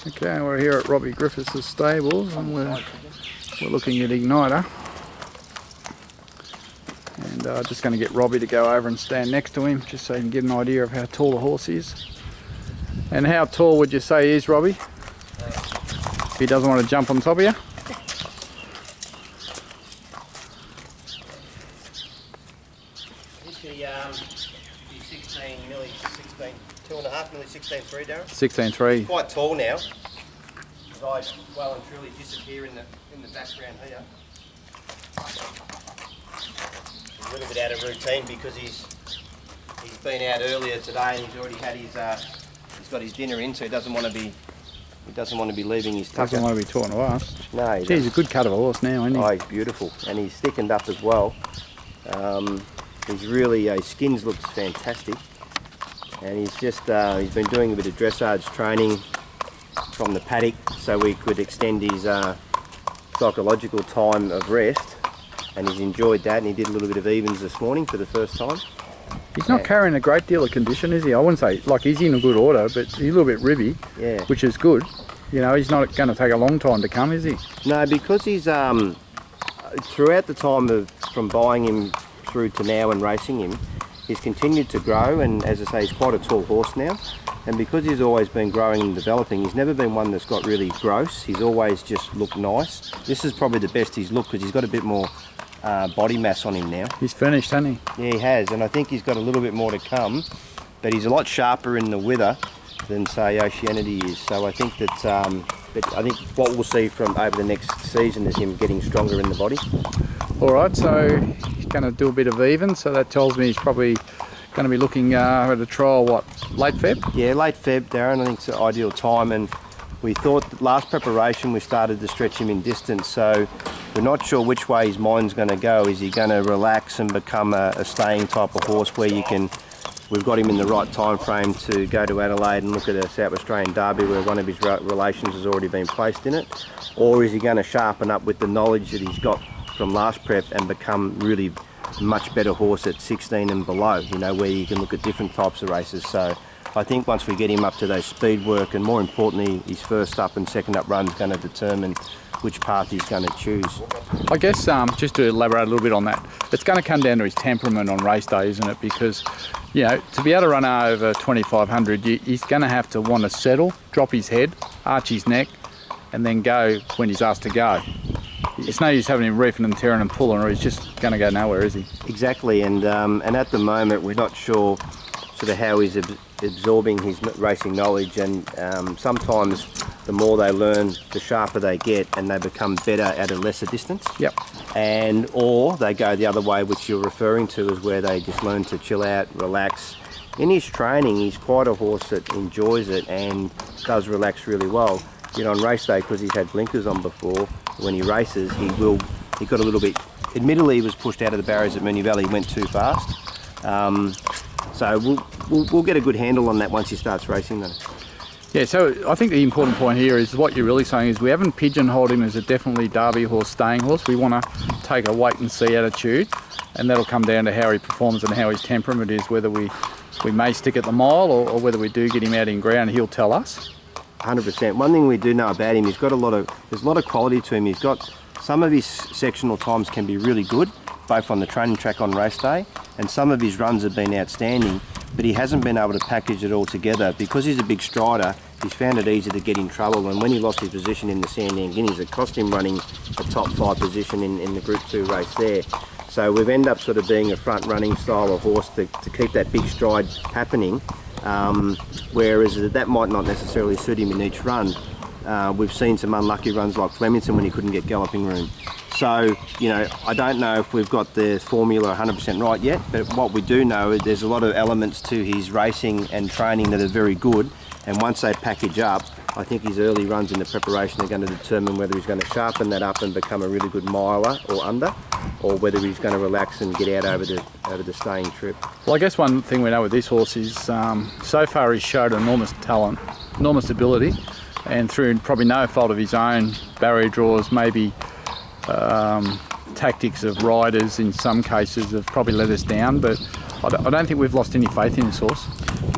Okay, we're here at Robbie Griffiths' stables and we're looking at Igniter. And just going to get Robbie to go over and stand next to him just so you can get an idea of how tall the horse is. And how tall would you say he is, Robbie? If he doesn't want to jump on top of you? He's 16, nearly 16, 2.5, nearly 16.3, Darren. 16.3. He's quite tall now. His eyes well and truly disappear in the background here. A little bit out of routine because he's been out earlier today and he's already had his he's got his dinner in, so he doesn't want to be leaving his tucker. Doesn't want to be talking to us. No, Gee, he's a good cut of a horse now, isn't he? Oh, he's beautiful, and he's thickened up as well. He's really, his skins looks fantastic, and he's just he's been doing a bit of dressage training from the paddock so we could extend his psychological time of rest, and he's enjoyed that, and he did a little bit of evens this morning for the first time. He's not carrying a great deal of condition, is he? I wouldn't say, like, he's in a good order, but he's a little bit ribby, yeah, which is good. You know, he's not going to take a long time to come, is he? No, because he's throughout the time from buying him through to now and racing him, he's continued to grow, and as I say, he's quite a tall horse now, and because he's always been growing and developing, he's never been one that's got really gross. He's always just looked nice. This is probably the best he's looked because he's got a bit more body mass on him now. He's finished, hasn't he? Yeah, he has, and I think he's got a little bit more to come, but he's a lot sharper in the wither than, say, Oceanity is. So I think that I think what we'll see from over the next season is him getting stronger in the body. All right, so he's going to do a bit of even, so that tells me he's probably going to be looking at a trial, what, late Feb? Yeah, late Feb, Darren. I think it's the ideal time, and we thought that last preparation we started to stretch him in distance, so we're not sure which way his mind's going to go. Is he going to relax and become a staying type of horse where we've got him in the right time frame to go to Adelaide and look at a South Australian Derby where one of his relations has already been placed in it? Or is he going to sharpen up with the knowledge that he's got from last prep and become really much better horse at 16 and below, you know, where you can look at different types of races? So I think once we get him up to those speed work, and more importantly his first up and second up run is going to determine which path he's going to choose. I guess just to elaborate a little bit on that, it's going to come down to his temperament on race day, isn't it? Because, you know, to be able to run over 2500, he's going to have to want to settle, drop his head, arch his neck, and then go when he's asked to go. It's no use having him reefing and tearing and pulling, or he's just going to go nowhere, is he? Exactly, and at the moment we're not sure sort of how he's absorbing his racing knowledge, and sometimes the more they learn, the sharper they get, and they become better at a lesser distance. Yep. And or they go the other way, which you're referring to, is where they just learn to chill out, relax. In his training, he's quite a horse that enjoys it and does relax really well. You know, on race day, because he's had blinkers on before, when he races, he got a little bit, admittedly he was pushed out of the barriers at Moonee Valley, he went too fast. So we'll get a good handle on that once he starts racing though. Yeah, so I think the important point here is what you're really saying is we haven't pigeonholed him as a definitely Derby horse, staying horse. We want to take a wait and see attitude, and that'll come down to how he performs and how his temperament is, whether we may stick at the mile or whether we do get him out in ground. He'll tell us. 100%. One thing we do know about him, there's a lot of quality to him. He's got some of his sectional times can be really good, both on the training track on race day, and some of his runs have been outstanding, but he hasn't been able to package it all together. Because he's a big strider, he's found it easy to get in trouble, and when he lost his position in the Sandown Guineas, it cost him running a top 5 position in the Group 2 race there. So we've ended up sort of being a front running style of horse to keep that big stride happening. Whereas that might not necessarily suit him in each run. We've seen some unlucky runs like Flemington when he couldn't get galloping room. So, you know, I don't know if we've got the formula 100% right yet, but what we do know is there's a lot of elements to his racing and training that are very good, and once they package up, I think his early runs in the preparation are going to determine whether he's going to sharpen that up and become a really good miler or under, or whether he's going to relax and get out over the staying trip. Well, I guess one thing we know with this horse is so far he's showed enormous talent, enormous ability, and through probably no fault of his own, barrier draws, maybe tactics of riders in some cases have probably let us down, but I don't think we've lost any faith in this horse.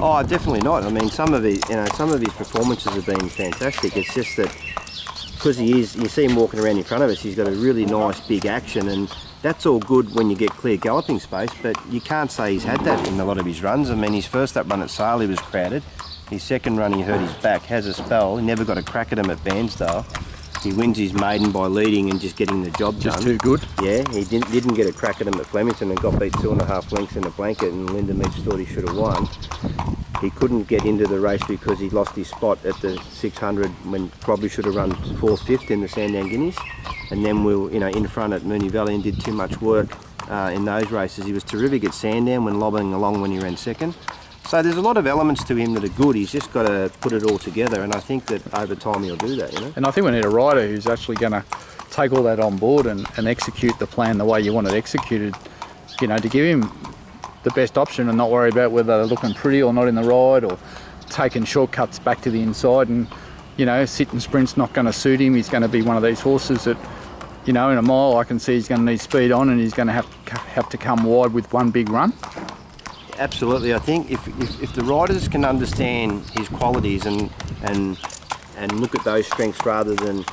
Oh, definitely not. I mean, some of his performances have been fantastic. It's just that because you see him walking around in front of us, he's got a really nice big action, and that's all good when you get clear galloping space, but you can't say he's had that in a lot of his runs. I mean, his first up run at Sale, he was crowded. His second run, he hurt his back, has a spell. He never got a crack at him at Bairnsdale. He wins his maiden by leading and just getting the job done. Just too good. Yeah, he didn't get a crack at him at Flemington and got beat 2.5 lengths in a blanket, and Linda Meach thought he should have won. He couldn't get into the race because he lost his spot at the 600 when probably should have run 4th, 5th in the Sandown Guineas. And then we were, in front at Moonee Valley and did too much work in those races. He was terrific at Sandown when lobbing along when he ran second. So there's a lot of elements to him that are good. He's just got to put it all together, and I think that over time he'll do that. And I think we need a rider who's actually going to take all that on board and execute the plan the way you want it executed. To give him the best option and not worry about whether they're looking pretty or not in the ride, or taking shortcuts back to the inside. And sit and sprint's not going to suit him. He's going to be one of these horses that, in a mile, I can see he's going to need speed on, and he's going to have to come wide with one big run. Absolutely. I think if the riders can understand his qualities and look at those strengths rather than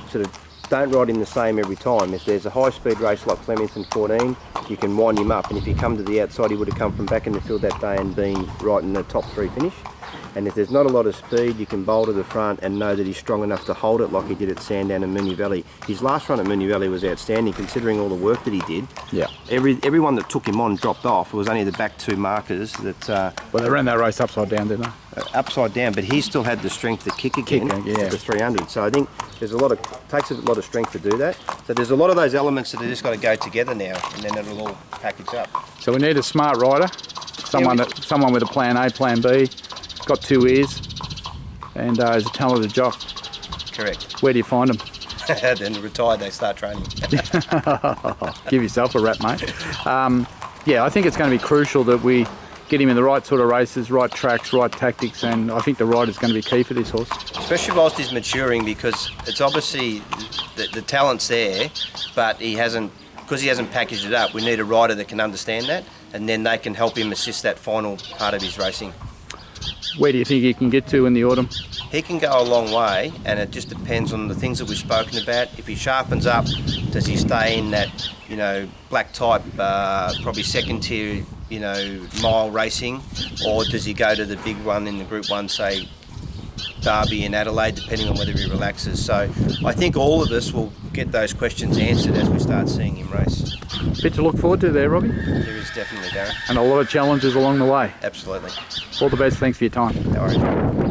sort of don't ride him the same every time. If there's a high speed race like Flemington 14, you can wind him up, and if you come to the outside, he would have come from back in the field that day and been right in the top 3 finish. And if there's not a lot of speed, you can bowl to the front and know that he's strong enough to hold it like he did at Sandown and Moonee Valley. His last run at Moonee Valley was outstanding considering all the work that he did. Yeah. Everyone that took him on dropped off. It was only the back 2 markers that... Well, they ran that race upside down, didn't they? Upside down, but he still had the strength to kick again at the 300. So I think takes a lot of strength to do that. So there's a lot of those elements that have just got to go together now, and then it'll all package up. So we need a smart rider, someone with a plan A, plan B, got 2 ears, and is a talented jock. Correct. Where do you find them? Then retired, they start training. Give yourself a rap, mate. I think it's going to be crucial that we get him in the right sort of races, right tracks, right tactics, and I think the rider's going to be key for this horse. Especially whilst he's maturing, because it's obviously the talent's there, but because he hasn't packaged it up, we need a rider that can understand that, and then they can help him assist that final part of his racing. Where do you think he can get to in the autumn? He can go a long way, and it just depends on the things that we've spoken about. If he sharpens up, does he stay in that, black type, probably second tier, mile racing, or does he go to the big one in the Group 1, say Derby and Adelaide, depending on whether he relaxes? So I think all of us will get those questions answered as we start seeing him race. Bit to look forward to there, Robbie. There is definitely, Darren. And a lot of challenges along the way. Absolutely. All the best. Thanks for your time. No worries.